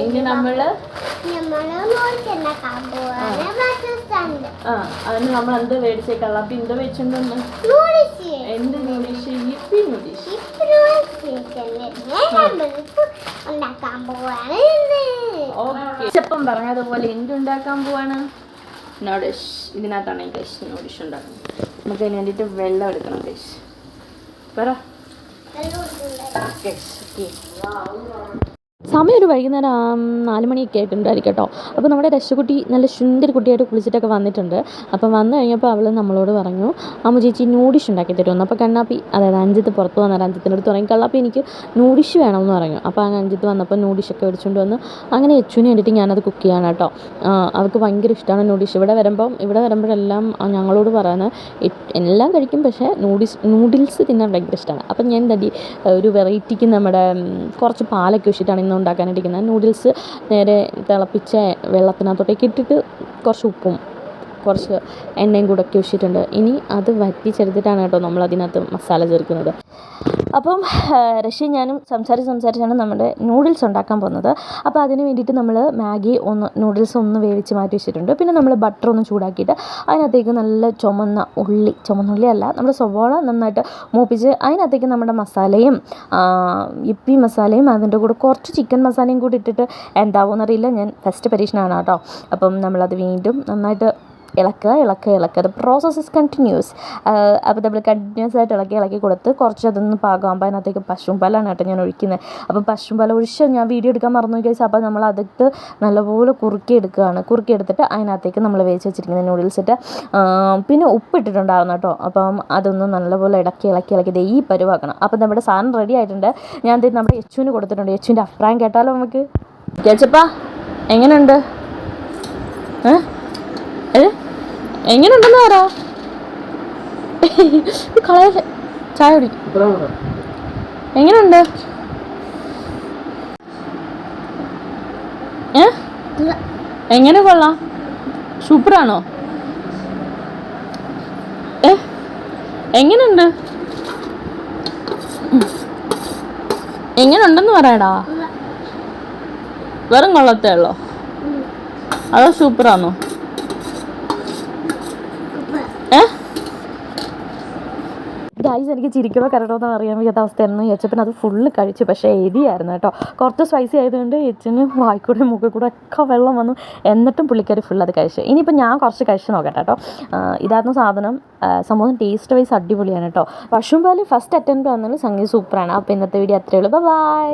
ഇനി നമ്മള് അതിന് നമ്മൾ എന്ത് മേടിച്ചേക്കള്ള അപ്പൊ എന്ത് വെച്ചിട്ടുണ്ടെന്ന് എന്ത് നൂഡിൽസ് യിപ്പി നൂഡിൽസ് ചെപ്പം പറഞ്ഞതുപോലെ എന്തുണ്ടാക്കാൻ പോവാണ് നൂഡിൽസ്. ഇതിനകത്താണ് ഗൈസ് നൂഡിൽസ് ഉണ്ടാക്കുന്നത്. നമുക്ക് അതിന് വേണ്ടിയിട്ട് വെള്ളം എടുക്കണം ഗൈസ്. പറ സമയം ഒരു വൈകുന്നേരം 4 മണിയൊക്കെ ആയിട്ടുണ്ടായിരിക്കും കേട്ടോ. അപ്പോൾ നമ്മുടെ രക്ഷക്കുട്ടി നല്ല സുന്ദരി കുട്ടിയായിട്ട് കുളിച്ചിട്ടൊക്കെ വന്നിട്ടുണ്ട്. അപ്പം വന്നു കഴിഞ്ഞപ്പോൾ അവൾ നമ്മളോട് പറഞ്ഞു അമ്മ ചേച്ചി നൂഡിൽസ് ഉണ്ടാക്കി തരുമെന്ന്. അപ്പോൾ കണ്ണാപ്പി അതായത് അഞ്ചത്ത് പുറത്ത് വന്നാൽ അഞ്ചത്തിനടുത്ത് പറയും കള്ളാപ്പി എനിക്ക് നൂഡിൽസ് വേണമെന്ന് പറഞ്ഞു. അപ്പോൾ അങ്ങനെ അഞ്ചത്ത് വന്നപ്പോൾ നൂഡിൽസൊക്കെ മേടിച്ചുകൊണ്ട് വന്ന് അങ്ങനെ എച്ചുവിന് വേണ്ടിയിട്ട് ഞാനത് കുക്ക് ചെയ്യാണ് കേട്ടോ. അവൾക്ക് ഭയങ്കര ഇഷ്ടമാണ് നൂഡിൽസ്. ഇവിടെ വരുമ്പോഴെല്ലാം ഞങ്ങളോട് പറയുന്നത് എല്ലാം കഴിക്കും, പക്ഷേ നൂഡിൽസ് തിന്നാൻ ഭയങ്കര ഇഷ്ടമാണ്. അപ്പം ഞാൻ ഒരു വെറൈറ്റിക്ക് നമ്മുടെ കുറച്ച് പാലൊക്കെ വെച്ചിട്ടാണ് ഇന്ന് ഉണ്ടാക്കാനിരിക്കുന്നത്. നൂഡിൽസ് നേരെ തിളപ്പിച്ച വെള്ളത്തിനകത്തോട്ടേക്ക് ഇട്ടിട്ട് കുറച്ച് ഉപ്പും കുറച്ച് എണ്ണയും കൂടെ ഒക്കെ ഒഴിച്ചിട്ടുണ്ട്. ഇനി അത് വറ്റിച്ചെടുത്തിട്ടാണ് കേട്ടോ നമ്മൾ അതിനകത്ത് മസാല ചേർക്കുന്നത്. അപ്പം റഷ്യ ഞാനും സംസാരിച്ചാണ് നമ്മുടെ നൂഡിൽസ് ഉണ്ടാക്കാൻ പോകുന്നത്. അപ്പോൾ അതിന് വേണ്ടിയിട്ട് നമ്മൾ നൂഡിൽസ് ഒന്ന് വേവിച്ച് മാറ്റി വെച്ചിട്ടുണ്ട്. പിന്നെ നമ്മൾ ബട്ടർ ഒന്ന് ചൂടാക്കിയിട്ട് അതിനകത്തേക്ക് നല്ല ചുമന്ന ഉള്ളി അല്ല നമ്മുടെ സവോള നന്നായിട്ട് മൂപ്പിച്ച് അതിനകത്തേക്ക് നമ്മുടെ മസാലയും യിപ്പി മസാലയും അതിൻ്റെ കൂടെ കുറച്ച് ചിക്കൻ മസാലയും കൂടി ഇട്ടിട്ട് എന്താവുമെന്നറിയില്ല. ഞാൻ ഫസ്റ്റ് പരീക്ഷണമാണ് കേട്ടോ. അപ്പം നമ്മളത് വീണ്ടും നന്നായിട്ട് ഇളക്കുക. The process is continuous. അപ്പോൾ നമ്മൾ കണ്ടിന്യൂസ് ആയിട്ട് ഇളക്കി കൊടുത്ത് കുറച്ച് അതൊന്ന് പാകമാകുമ്പോൾ അതിനകത്തേക്ക് പശുമ്പാലാണ് കേട്ടോ ഞാൻ ഒഴിക്കുന്നത്. അപ്പോൾ പശുമ്പാൽ ഒഴിച്ച് ഞാൻ വീഡിയോ എടുക്കാൻ മറന്നു കഴിച്ചാൽ അപ്പോൾ നമ്മൾ അതിട്ട് നല്ലപോലെ കുറുക്കിയെടുത്തിട്ട് അതിനകത്തേക്ക് നമ്മൾ വേവിച്ച് വെച്ചിരിക്കുന്ന നൂഡിൽസ് ഇട്ട് പിന്നെ ഉപ്പിട്ടിട്ടുണ്ടായിരുന്നു കേട്ടോ. അപ്പം അതൊന്ന് നല്ലപോലെ ഇളക്കി ഈ പരുവാക്കണം. അപ്പോൾ നമ്മുടെ സാധനം റെഡി ആയിട്ടുണ്ട്. ഞാൻ നമ്മുടെ യച്ചുവിന് കൊടുത്തിട്ടുണ്ട്. യച്ചുവിൻ്റെ അഭിപ്രായം കേട്ടാലോ നമുക്ക്. കേച്ചപ്പാ എങ്ങനെയുണ്ട്? എങ്ങനെയുണ്ടെന്ന് പറ. കളയല്ലേ, ചായ കുടിക്കും. എങ്ങനെയുണ്ട്? എങ്ങനെ കൊള്ളാം? സൂപ്പറാണോ? എങ്ങനെയുണ്ട്? എങ്ങനെയുണ്ടെന്ന് പറയടാ. വെറും കൊള്ളത്തേ ഉള്ളോ അതോ സൂപ്പറാണോ? ഗൈസ് എനിക്ക് ചിരിക്കണോ കരടോന്ന് അറിയാൻ വയ്യാത്ത അവസ്ഥയായിരുന്നു. യച്ചപ്പൻ അത് ഫുള്ള് കഴിച്ചു, പക്ഷേ എരിയായിരുന്നു കേട്ടോ. കുറച്ച് സ്പൈസി ആയതുകൊണ്ട് യച്ചന് വായിക്കൂടെ മൂക്കിൽ കൂടെ ഒക്കെ വെള്ളം വന്നു. എന്നിട്ടും പുള്ളിക്കാരി ഫുൾ അത് കഴിച്ചു. ഇനിയിപ്പോൾ ഞാൻ കുറച്ച് കഴിച്ച് നോക്കട്ടെ കേട്ടോ. ഇതായിരുന്നു സാധനം. സംഭവം ടേസ്റ്റ് വൈസ് അടിപൊളിയാണ് കേട്ടോ. പശുമ്പാൽ ഫസ്റ്റ് അറ്റംപ്റ്റ് വന്നാലും സംഗീത സൂപ്പറാണ്. അപ്പോൾ ഇന്നത്തെ വീഡിയോ അത്രയേ ഉള്ളൂ. ബൈ.